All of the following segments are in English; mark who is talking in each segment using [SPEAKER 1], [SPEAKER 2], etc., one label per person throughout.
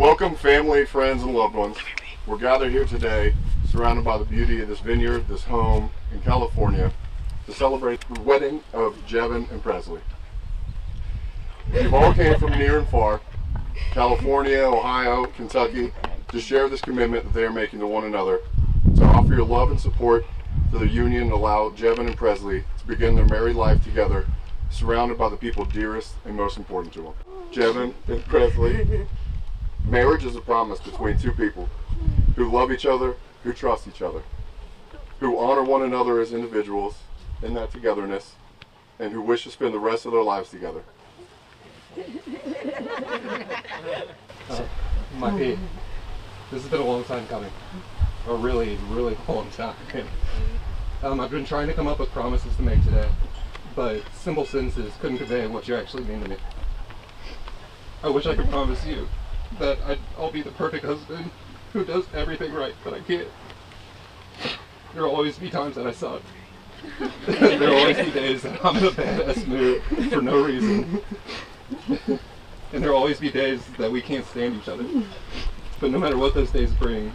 [SPEAKER 1] Welcome, family, friends, and loved ones. We're gathered here today, surrounded by the beauty of this vineyard, this home in California, to celebrate the wedding of Jevin and Presley. You've all came from near and far, California, Ohio, Kentucky, to share this commitment that they are making to one another, to offer your love and support to the union and allow Jevin and Presley to begin their married life together, surrounded by the people dearest and most important to them. Jevin and Presley, marriage is a promise between two people who love each other, who trust each other, who honor one another as individuals in that togetherness, and who wish to spend the rest of their lives together.
[SPEAKER 2] My P, this has been a long time coming. A really, really long time. I've been trying to come up with promises to make today, but simple sentences couldn't convey what you actually mean to me. I wish I could promise you that I'll be the perfect husband who does everything right, but I can't. There will always be times that I suck. There will always be days that I'm in a badass mood for no reason. And there will always be days that we can't stand each other. But no matter what those days bring,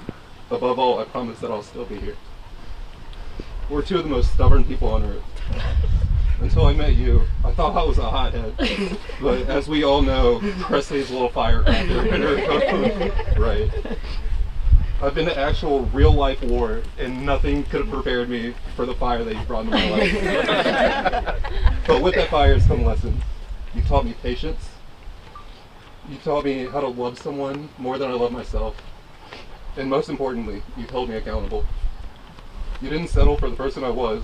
[SPEAKER 2] above all, I promise that I'll still be here. We're two of the most stubborn people on earth. Until I met you, I thought I was a hothead. But as we all know, Presley's a little firecracker in her right. I've been to actual real-life war, and nothing could have prepared me for the fire that you brought into my life. But with that fire has come lessons. You taught me patience. You taught me how to love someone more than I love myself. And most importantly, you held me accountable. You didn't settle for the person I was,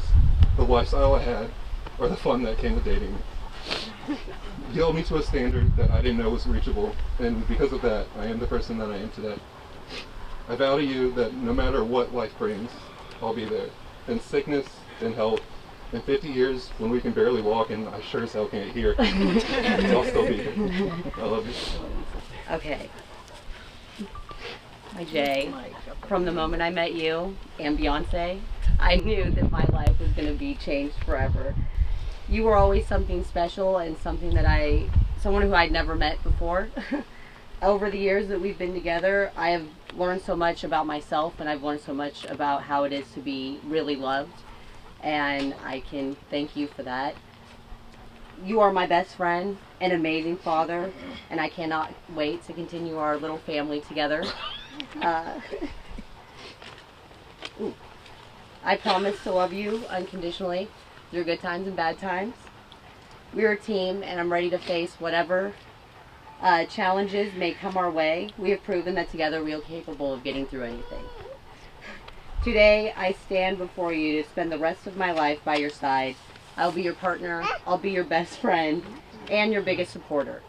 [SPEAKER 2] the lifestyle I had, or the fun that came with dating me. You held me to a standard that I didn't know was reachable, and because of that, I am the person that I am today. I vow to you that no matter what life brings, I'll be there. In sickness, in health, in 50 years, when we can barely walk and I sure as hell can't hear, I'll still be here. I love you.
[SPEAKER 3] Okay. Hi, Jay. From the moment I met you and Beyonce, I knew that my life was going to be changed forever. You were always something special and someone who I'd never met before. Over the years that we've been together, I have learned so much about myself, and I've learned so much about how it is to be really loved, and I can thank you for that. You are my best friend, an amazing father, and I cannot wait to continue our little family together. I promise to love you unconditionally through good times and bad times. We're a team, and I'm ready to face whatever challenges may come our way. We have proven that together we are capable of getting through anything. Today, I stand before you to spend the rest of my life by your side. I'll be your partner, I'll be your best friend, and your biggest supporter.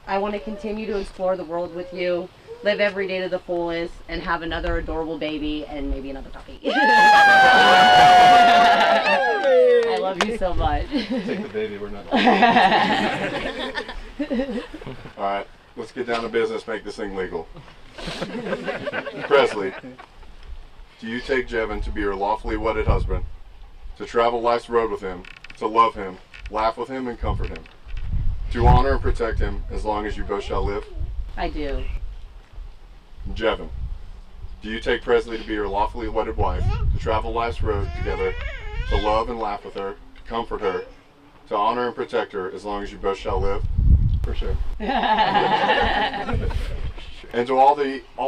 [SPEAKER 3] I want to continue to explore the world with you, live every day to the fullest, and have another adorable baby and maybe another puppy. I love you so much.
[SPEAKER 2] Take the baby, we're not.
[SPEAKER 1] Alright, let's get down to business, make this thing legal. Presley, do you take Jevin to be your lawfully wedded husband, to travel life's road with him, to love him, laugh with him, and comfort him, to honor and protect him as long as you both shall live?
[SPEAKER 3] I do.
[SPEAKER 1] Jevin, do you take Presley to be your lawfully wedded wife, to travel life's road together, to love and laugh with her, to comfort her, to honor and protect her as long as you both shall live?
[SPEAKER 2] For sure.
[SPEAKER 1] And to all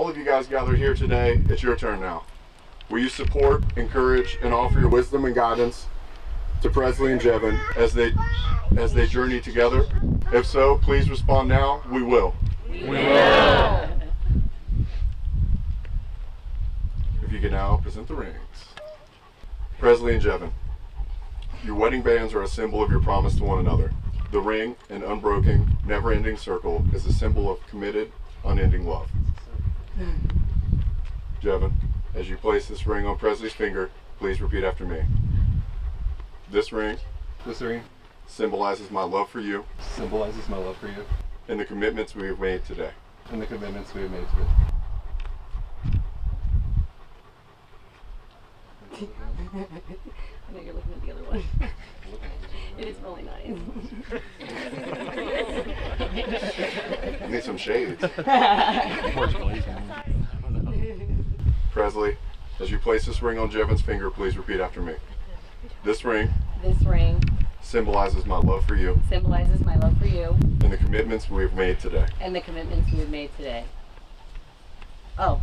[SPEAKER 1] of you guys gathered here today, it's your turn now. Will you support, encourage, and offer your wisdom and guidance to Presley and Jevin as they journey together? If so, please respond now. We will.
[SPEAKER 3] We will.
[SPEAKER 1] If you can now present the rings. Presley and Jevin, your wedding bands are a symbol of your promise to one another. The ring, an unbroken, never-ending circle, is a symbol of committed, unending love. Jevin, as you place this ring on Presley's finger, please repeat after me. This ring symbolizes my love for you and the commitments we have made today.
[SPEAKER 2] I know
[SPEAKER 3] you're looking at the other one. It is really nice.
[SPEAKER 1] I need some shades. Presley, as you place this ring on Jevon's finger, please repeat after me. This ring
[SPEAKER 3] This ring
[SPEAKER 1] symbolizes my love for you
[SPEAKER 3] symbolizes my love for you
[SPEAKER 1] and the commitments we have made today.
[SPEAKER 3] and the commitments we have made today. Oh.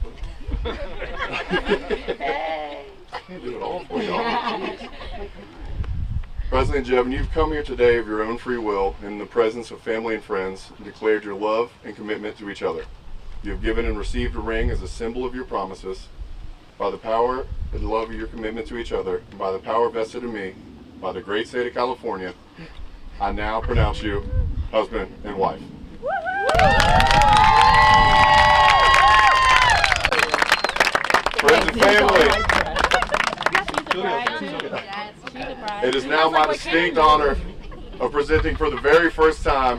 [SPEAKER 3] Hey.
[SPEAKER 1] Can't do it all for y'all. Presley and Jevon, you've come here today of your own free will in the presence of family and friends and declared your love and commitment to each other. You have given and received a ring as a symbol of your promises. By the power and love of your commitment to each other, and by the power vested in me, by the great state of California, I now pronounce you husband and wife. Friends and family, it is now my distinct honor of presenting for the very first time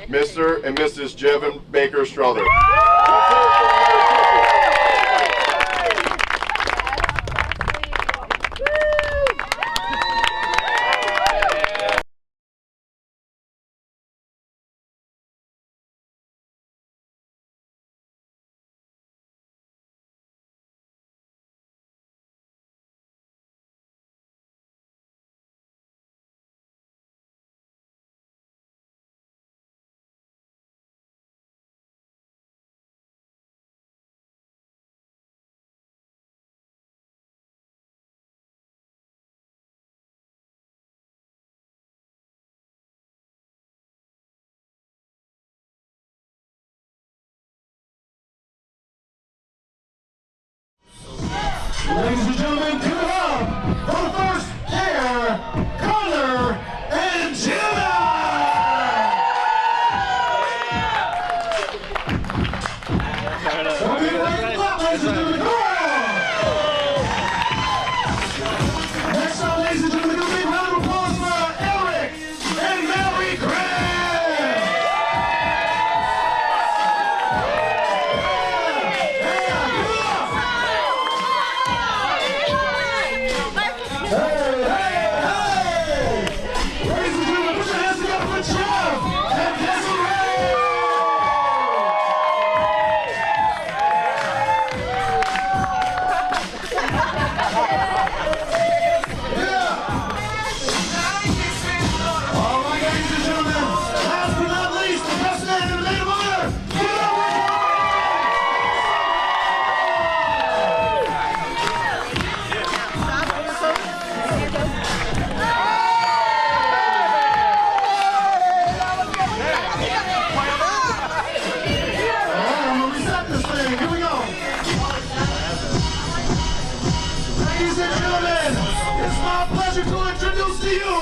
[SPEAKER 1] Mr. and Mrs. Jevon Baker Strother.
[SPEAKER 4] Ladies and gentlemen, give it up for the first pair, Connor and Jevon! Ladies and gentlemen, come on! Next up, ladies and gentlemen, give a big round of applause for Eric and Mary Grant! Ladies and gentlemen, it's my pleasure to introduce to you,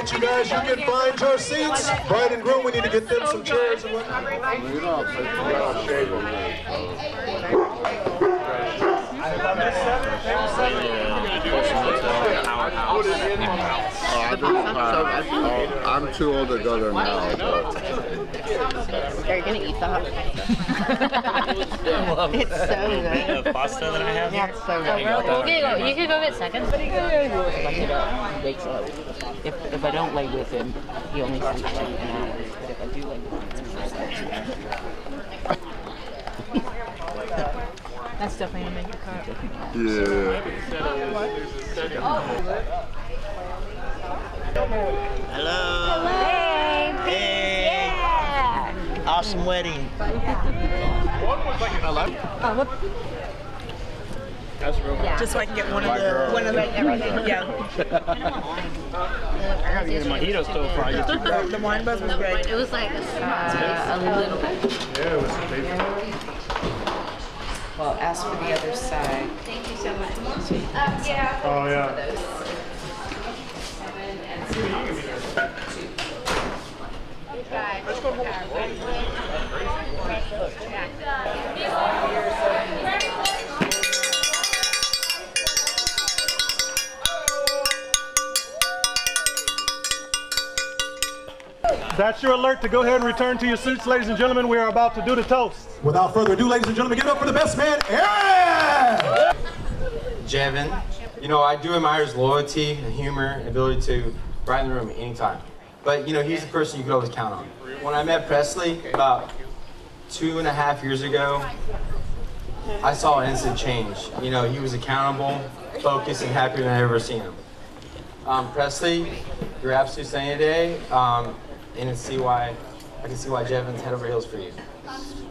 [SPEAKER 4] for the first you guys, you can find your seats. Bride and groom, we need to get them some chairs and whatnot.
[SPEAKER 1] I'm too old to go there now.
[SPEAKER 3] Are you gonna eat that? It's so good.
[SPEAKER 5] The pasta that I have.
[SPEAKER 3] Yeah, it's so good.
[SPEAKER 6] You can go get seconds.
[SPEAKER 7] Wakes up. If I don't lay with him, he only sleeps 2 hours. But if I do lay with him,
[SPEAKER 6] That's definitely gonna make the cut.
[SPEAKER 1] Yeah.
[SPEAKER 5] Hello.
[SPEAKER 6] Hey.
[SPEAKER 5] Hey. Awesome wedding. That's real.
[SPEAKER 3] Yeah.
[SPEAKER 6] Just so I can get one of the, yeah.
[SPEAKER 5] I gotta get a mojito still before I get too drunk.
[SPEAKER 6] The wine buzz was great.
[SPEAKER 3] It was like a little bit.
[SPEAKER 1] Yeah, it was amazing.
[SPEAKER 7] Well, ask for the other side.
[SPEAKER 3] Thank you so much.
[SPEAKER 1] Oh, yeah.
[SPEAKER 4] That's your alert to go ahead and return to your seats, ladies and gentlemen. We are about to do the toast. Without further ado, ladies and gentlemen, give it up for the best man, Aaron!
[SPEAKER 8] Jevin, you know, I do admire his loyalty and humor and ability to brighten the room anytime. But, you know, he's the person you can always count on. When I met Presley about 2.5 years ago, I saw an instant change. You know, he was accountable, focused, and happier than I've ever seen him. Presley, you're absolutely stunning today, and I can see why Jevin's head over heels for you.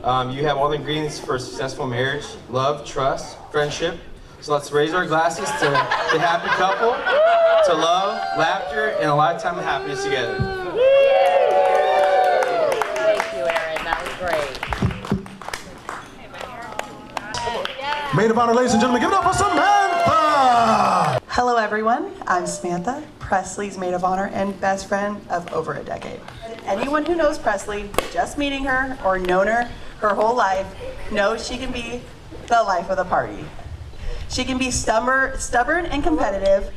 [SPEAKER 8] You have all the ingredients for a successful marriage: love, trust, friendship. So let's raise our glasses to the happy couple, to love, laughter, and a lifetime of happiness together.
[SPEAKER 3] Thank you, Aaron. That was great.
[SPEAKER 4] Maid of honor, ladies and gentlemen, give it up for Samantha!
[SPEAKER 9] Hello everyone, I'm Samantha, Presley's maid of honor and best friend of over a decade. Anyone who knows Presley, just meeting her or known her whole life, knows she can be the life of the party. She can be stubborn and competitive.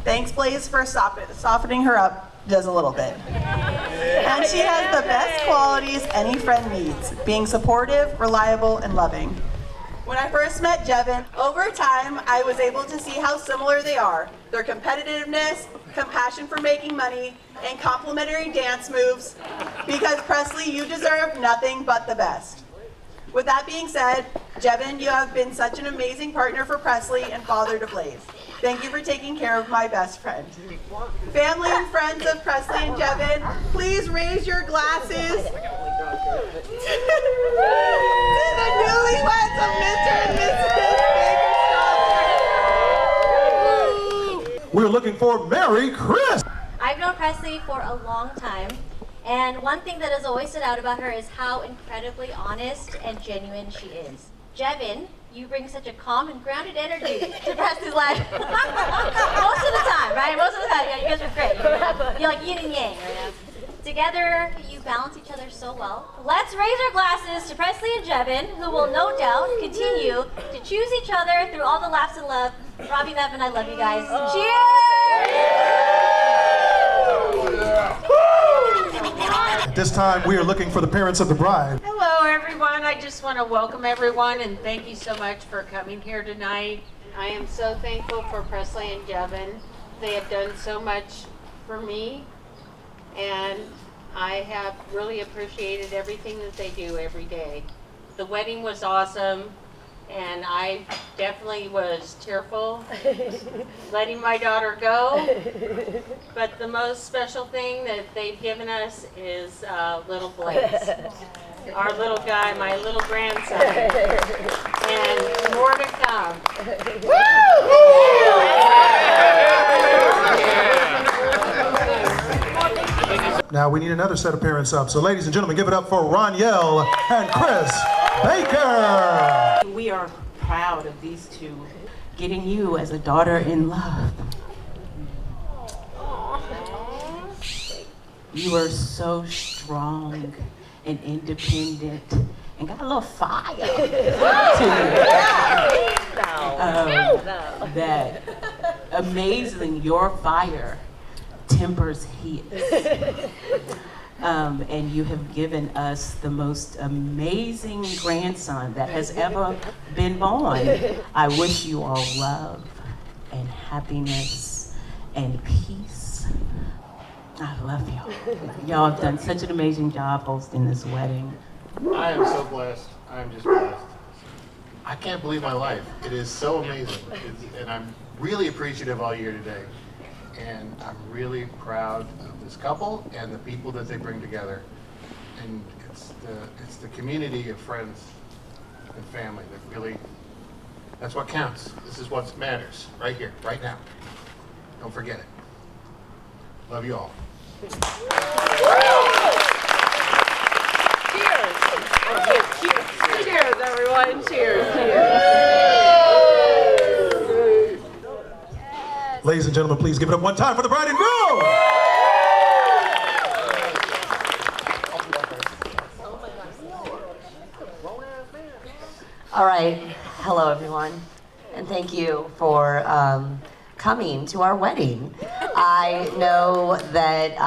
[SPEAKER 9] Thanks Blaze for softening her up just a little bit. And she has the best qualities any friend needs, being supportive, reliable, and loving. When I first met Jevin, over time, I was able to see how similar they are. Their competitiveness, compassion for making money, and complementary dance moves. Because Presley, you deserve nothing but the best. With that being said, Jevin, you have been such an amazing partner for Presley and father to Blaze. Thank you for taking care of my best friend. Family and friends of Presley and Jevin, please raise your glasses to the newlyweds of Mr. and Mrs. Baker.
[SPEAKER 4] We're looking for Mary Chris.
[SPEAKER 10] I've known Presley for a long time, and one thing that has always stood out about her is how incredibly honest and genuine she is. Jevin, you bring such a calm and grounded energy to Presley's life. Most of the time, right? Most of the time, yeah, you guys are great. You're like yin and yang, right? Together, you balance each other so well. Let's raise our glasses to Presley and Jevin, who will no doubt continue to choose each other through all the laughs and love. Robbie, Evan, I love you guys. Cheers!
[SPEAKER 4] At this time, we are looking for the parents of the bride.
[SPEAKER 11] Hello everyone, I just want to welcome everyone and thank you so much for coming here tonight. I am so thankful for Presley and Jevin. They have done so much for me and I have really appreciated everything that they do every day. The wedding was awesome and I definitely was tearful letting my daughter go, but the most special thing that they've given us is little Blaze, our little guy, my little grandson, and more to come.
[SPEAKER 4] Now we need another set of parents up. So ladies and gentlemen, give it up for Roniel and Chris Baker.
[SPEAKER 7] We are proud of these two getting you as a daughter-in-law. You are so strong and independent and got a little fire to you. That amazingly, your fire tempers his. And you have given us the most amazing grandson that has ever been born. I wish you all love and happiness and peace. I love y'all. Y'all have done such an amazing job hosting this wedding.
[SPEAKER 12] I am so blessed. I am just blessed. I can't believe my life. It is so amazing. And I'm really appreciative all year today. And I'm really proud of this couple and the people that they bring together. And it's the community of friends and family that really That's what counts. This is what matters, right here, right now. Don't forget it. Love you all.
[SPEAKER 6] Cheers, everyone. Cheers.
[SPEAKER 4] Ladies and gentlemen, please give it up one time for the bride and groom.
[SPEAKER 13] All right. Hello, everyone. And thank you for coming to our wedding. I know that,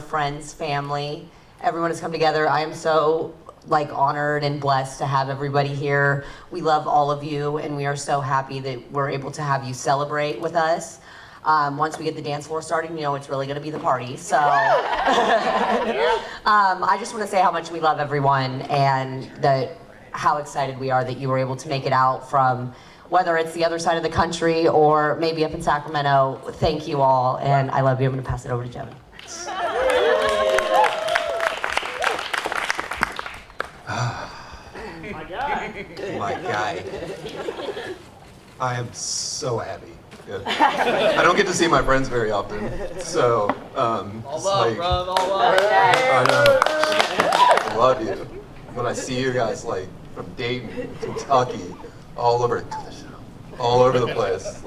[SPEAKER 13] friends, family, everyone has come together. I am so honored and blessed to have everybody here. We love all of you, and we are so happy that we're able to have you celebrate with us. Once we get the dance floor started, it's really going to be the party. So I just want to say how much we love everyone and how excited we are that you were able to make it out from whether it's the other side of the country or maybe up in Sacramento. Thank you all, and I love you. I'm going to pass it over to Jevin.
[SPEAKER 14] My guy. I am so happy. Yeah. I don't get to see my friends very often, so
[SPEAKER 6] All love, bro. All love.
[SPEAKER 14] I know. I love you. When I see you guys from Dayton, Kentucky, all over the place.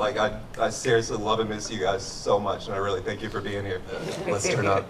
[SPEAKER 14] I seriously love and miss you guys so much, and I really thank you for being here. Let's turn up.